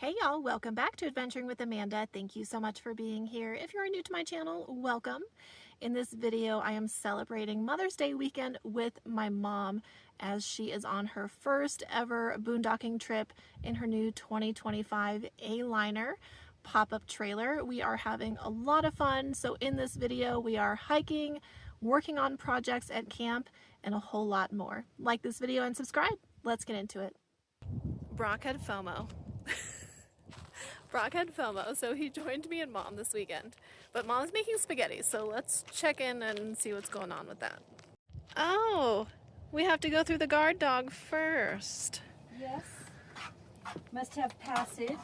Hey y'all, welcome back to Adventuring with Amanda. Thank you so much for being here. If you're new to my channel, welcome. In this video, I am celebrating Mother's Day weekend with my mom as she is on her first ever boondocking trip in her new 2025 A-Liner pop-up trailer. We are having a lot of fun. So in this video, we are hiking, working on projects at camp, and a whole lot more. Like this video and subscribe. Let's get into it. Brock had FOMO. Brock had FOMO, so he joined me and Mom this weekend. But Mom's making spaghetti, so let's check in and see what's going on with that. Oh, we have to go through the guard dog first. Yes. Must have passage.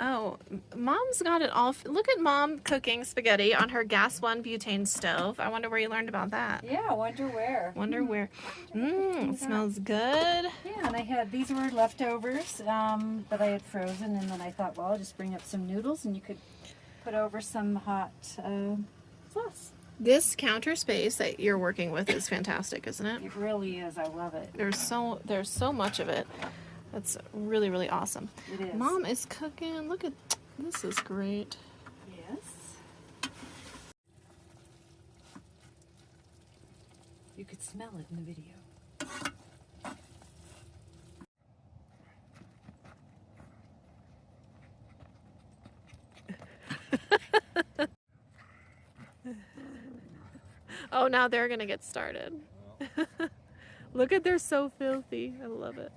Oh, Mom's got it all. Look at Mom cooking spaghetti on her gas 1 butane stove. I wonder where you learned about that. Yeah, I wonder where. Wonder where. It smells good. Yeah, and I had, these were leftovers that I had frozen, and then I thought, well, I'll just bring up some noodles and you could put over some hot sauce. This counter space that you're working with is fantastic, isn't it? It really is. I love it. There's so much of it. That's really, really awesome. It is. Mom is cooking. Look at this, is great. Yes. You could smell it in the video. Oh, now they're gonna get started. Look at, they're so filthy. I love it.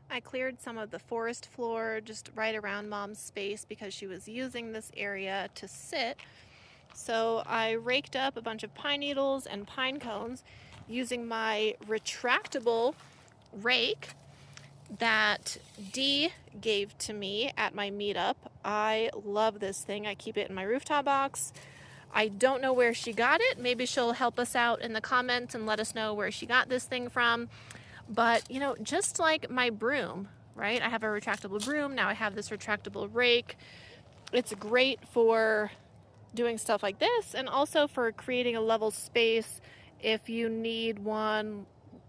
I cleared some of the forest floor just right around Mom's space because she was using this area to sit. So I raked up a bunch of pine needles and pine cones using my retractable rake that Dee gave to me at my meetup. I love this thing. I keep it in my rooftop box. I don't know where she got it. Maybe she'll help us out in the comments and let us know where she got this thing from. But, you know, just like my broom, right? I have a retractable broom. Now I have this retractable rake. It's great for doing stuff like this and also for creating a level space if you need one,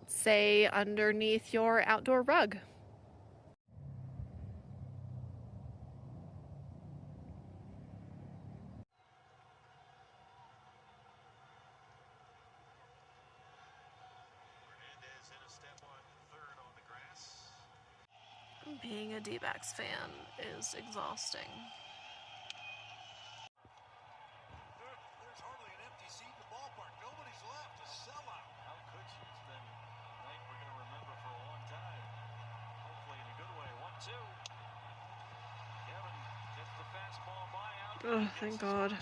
say, underneath your outdoor rug. Being a D-backs fan is exhausting. There's hardly an empty seat in the ballpark. Nobody's left. A sellout. How could you? It's been a night we're going to remember for a long time. Hopefully in a good way. 1-2. Kevin gets the fastball by out. Oh, thank God.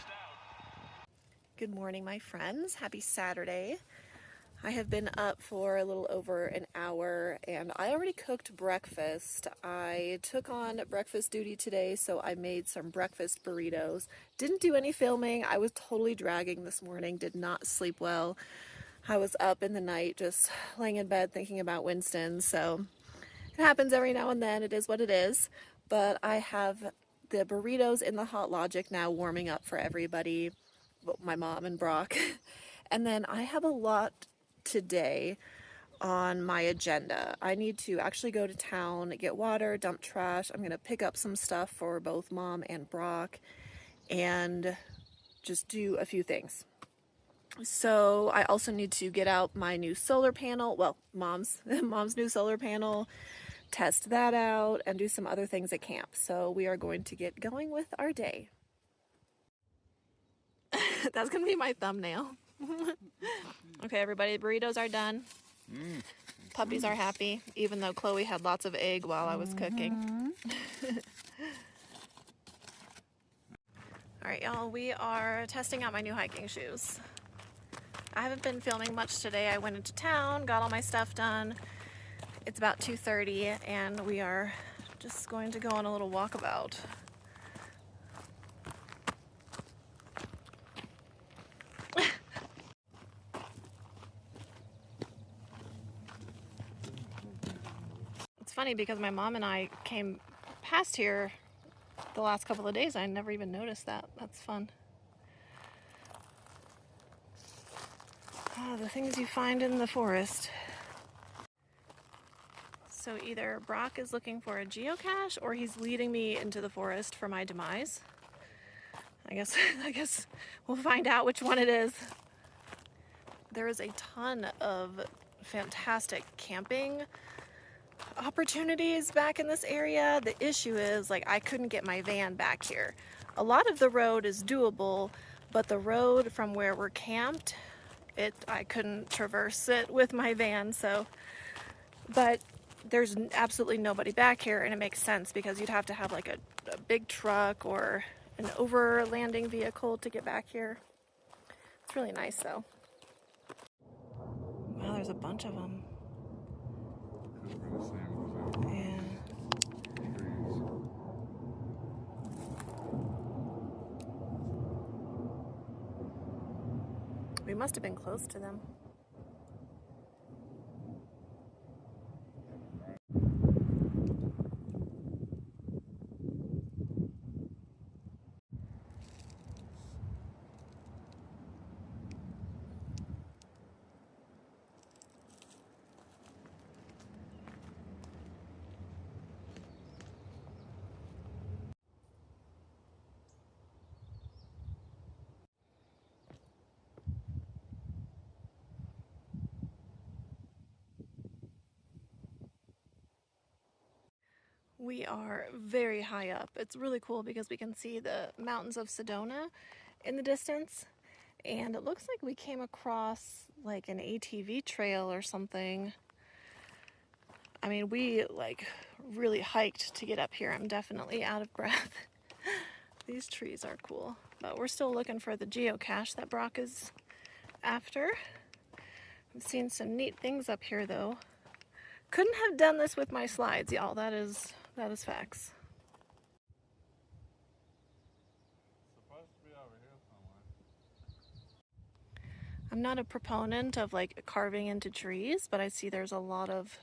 Good morning, my friends. Happy Saturday. I have been up for a little over an hour and I already cooked breakfast. I took on breakfast duty today, so I made some breakfast burritos. Didn't do any filming. I was totally dragging this morning, did not sleep well. I was up in the night just laying in bed thinking about Winston, so it happens every now and then. It is what it is. But I have the burritos in the Hot Logic now warming up for everybody, my mom and Brock. And then I have a lot today on my agenda. I need to actually go to town, get water, dump trash. I'm gonna pick up some stuff for both Mom and Brock and just do a few things. So I also need to get out my new solar panel, well, Mom's new solar panel, test that out and do some other things at camp. So we are going to get going with our day. That's gonna be my thumbnail. Okay, everybody, the burritos are done. Puppies are happy, even though Chloe had lots of egg while I was cooking. All right, y'all, we are testing out my new hiking shoes. I haven't been filming much today. I went into town, got all my stuff done. It's about 2:30, and we are just going to go on a little walkabout. Funny because my mom and I came past here the last couple of days. I never even noticed that. That's fun. The things you find in the forest. So either Brock is looking for a geocache or he's leading me into the forest for my demise. I guess we'll find out which one it is. There is a ton of fantastic camping opportunities back in this area. The issue is, like, I couldn't get my van back here. A lot of the road is doable, but the road from where we're camped, I couldn't traverse it with my van, so, but there's absolutely nobody back here, and it makes sense because you'd have to have like a big truck or an overlanding vehicle to get back here. It's really nice though. Wow, there's a bunch of them. Yeah. We must have been close to them. We are very high up. It's really cool because we can see the mountains of Sedona in the distance, and it looks like we came across like an ATV trail or something. I mean, we like really hiked to get up here. I'm definitely out of breath. These trees are cool, but we're still looking for the geocache that Brock is after. I've seen some neat things up here though. Couldn't have done this with my slides, y'all. That is facts. Supposed to be over here somewhere. I'm not a proponent of like carving into trees, but I see there's a lot of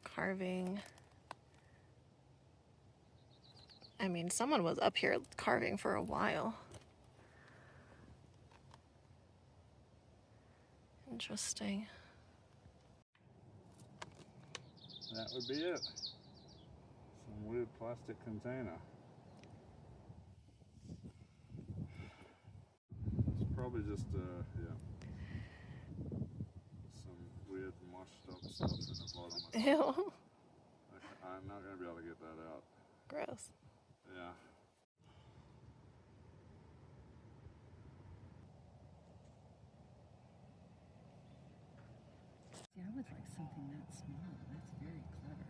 carving. I mean, someone was up here carving for a while. Interesting. That would be it. Some weird plastic container. It's probably just, yeah, some weird mushed up stuff in the bottom of it. Ew. I'm not going to be able to get that out. Gross. Yeah. See, I would like something that small. That's very clever.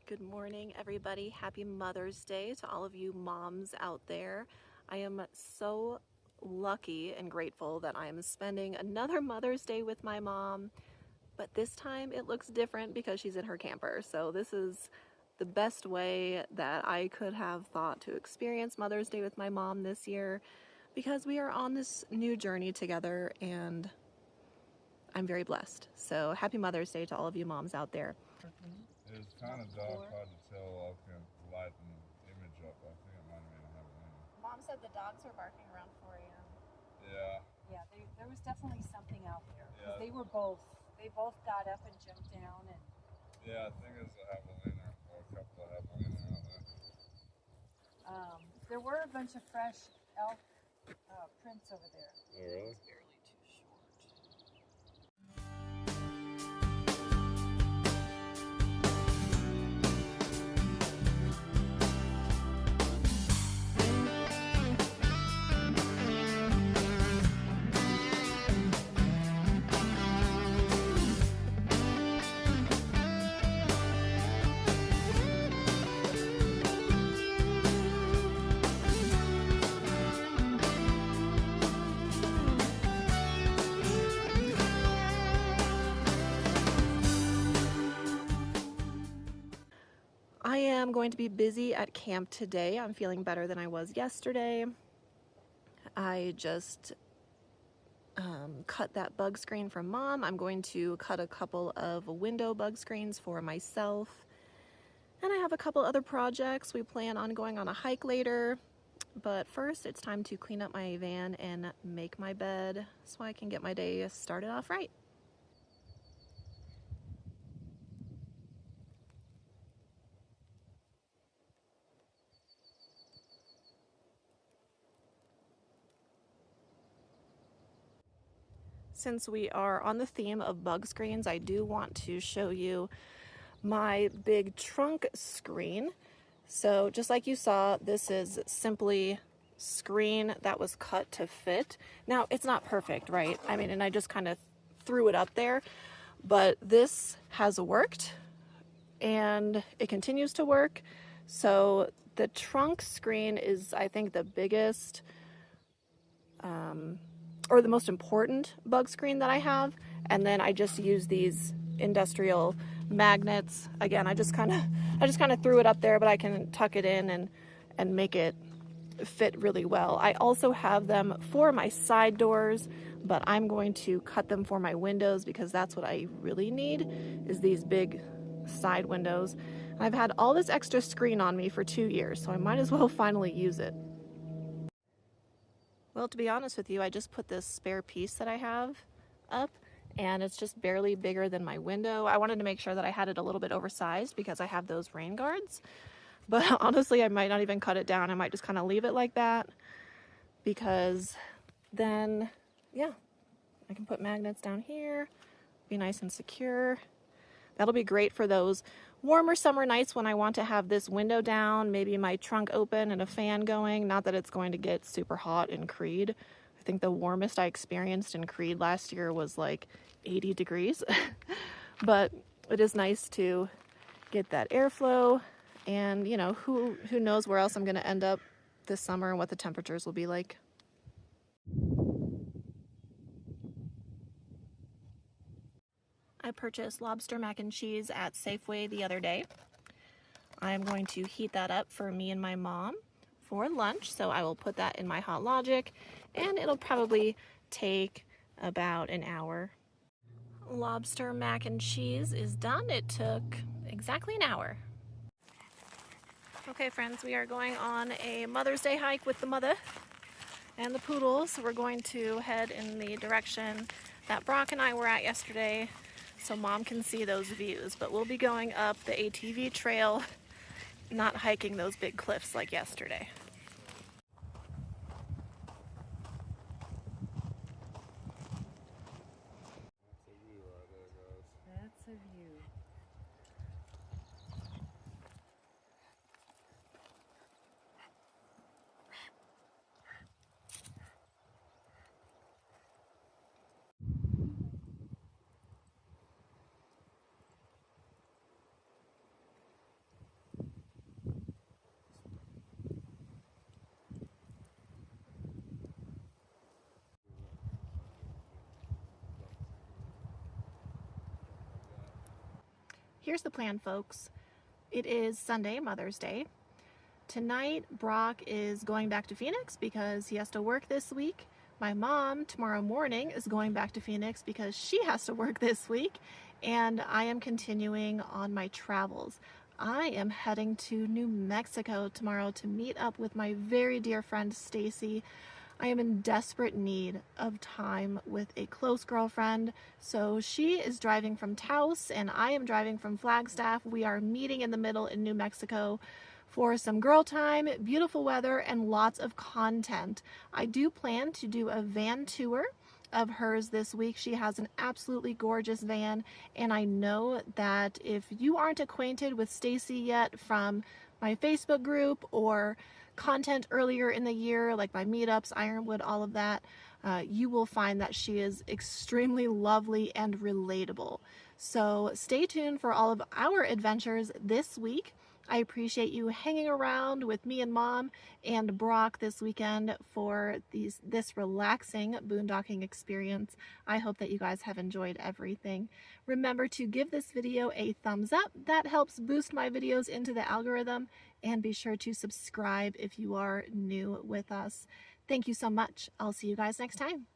Good morning, everybody. Happy Mother's Day to all of you moms out there. I am so lucky and grateful that I am spending another Mother's Day with my mom, but this time it looks different because she's in her camper. So this is the best way that I could have thought to experience Mother's Day with my mom this year, because we are on this new journey together and I'm very blessed. So happy Mother's Day to all of you moms out there. It's kind of dark, hard to tell. I can lighten the image up. I think it might have been a happening. Mom said the dogs were barking around 4 a.m. Yeah. Yeah, there was definitely something out there. 'Cause Yeah. they both got up and jumped down, and Yeah, I think it's a javelina or a couple of javelina out there. there were a bunch of fresh elk prints over there. Oh, really? Barely too short. I am going to be busy at camp today. I'm feeling better than I was yesterday. I just cut that bug screen from Mom. I'm going to cut a couple of window bug screens for myself. And I have a couple other projects. We plan on going on a hike later. But first, it's time to clean up my van and make my bed so I can get my day started off right. Since we are on the theme of bug screens, I do want to show you my big trunk screen. So just like you saw, this is simply screen that was cut to fit. Now, it's not perfect, right? I mean, and I just kind of threw it up there, but this has worked and it continues to work. So the trunk screen is, I think, the biggest or the most important bug screen that I have. And then I just use these industrial magnets. Again, I just kind of threw it up there, but I can tuck it in and make it fit really well. I also have them for my side doors, but I'm going to cut them for my windows because that's what I really need, is these big side windows. I've had all this extra screen on me for 2 years, so I might as well finally use it. Well, to be honest with you, I just put this spare piece that I have up, and it's just barely bigger than my window. I wanted to make sure that I had it a little bit oversized because I have those rain guards. But honestly, I might not even cut it down. I might just kind of leave it like that because then, yeah, I can put magnets down here, be nice and secure. That'll be great for those warmer summer nights when I want to have this window down, maybe my trunk open and a fan going. Not that it's going to get super hot in Creed. I think the warmest I experienced in Creed last year was like 80 degrees. But it is nice to get that airflow, and you know, who knows where else I'm going to end up this summer and what the temperatures will be like. I purchased lobster mac and cheese at Safeway the other day. I'm going to heat that up for me and my mom for lunch, so I will put that in my Hot Logic, and it'll probably take about an hour. Lobster mac and cheese is done. It took exactly an hour. Okay friends, we are going on a Mother's Day hike with the mother and the poodles. We're going to head in the direction that Brock and I were at yesterday, so Mom can see those views, but we'll be going up the ATV trail, not hiking those big cliffs like yesterday. That's a view. Here's the plan, folks. It is Sunday, Mother's Day. Tonight, Brock is going back to Phoenix because he has to work this week. My mom, tomorrow morning, is going back to Phoenix because she has to work this week. And I am continuing on my travels. I am heading to New Mexico tomorrow to meet up with my very dear friend, Stacy. I am in desperate need of time with a close girlfriend. So she is driving from Taos and I am driving from Flagstaff. We are meeting in the middle in New Mexico for some girl time, beautiful weather, and lots of content. I do plan to do a van tour of hers this week. She has an absolutely gorgeous van, and I know that if you aren't acquainted with Stacy yet from my Facebook group or content earlier in the year, like my meetups, Ironwood, all of that, you will find that she is extremely lovely and relatable. So stay tuned for all of our adventures this week. I appreciate you hanging around with me and Mom and Brock this weekend for this relaxing boondocking experience. I hope that you guys have enjoyed everything. Remember to give this video a thumbs up. That helps boost my videos into the algorithm. And be sure to subscribe if you are new with us. Thank you so much. I'll see you guys next time.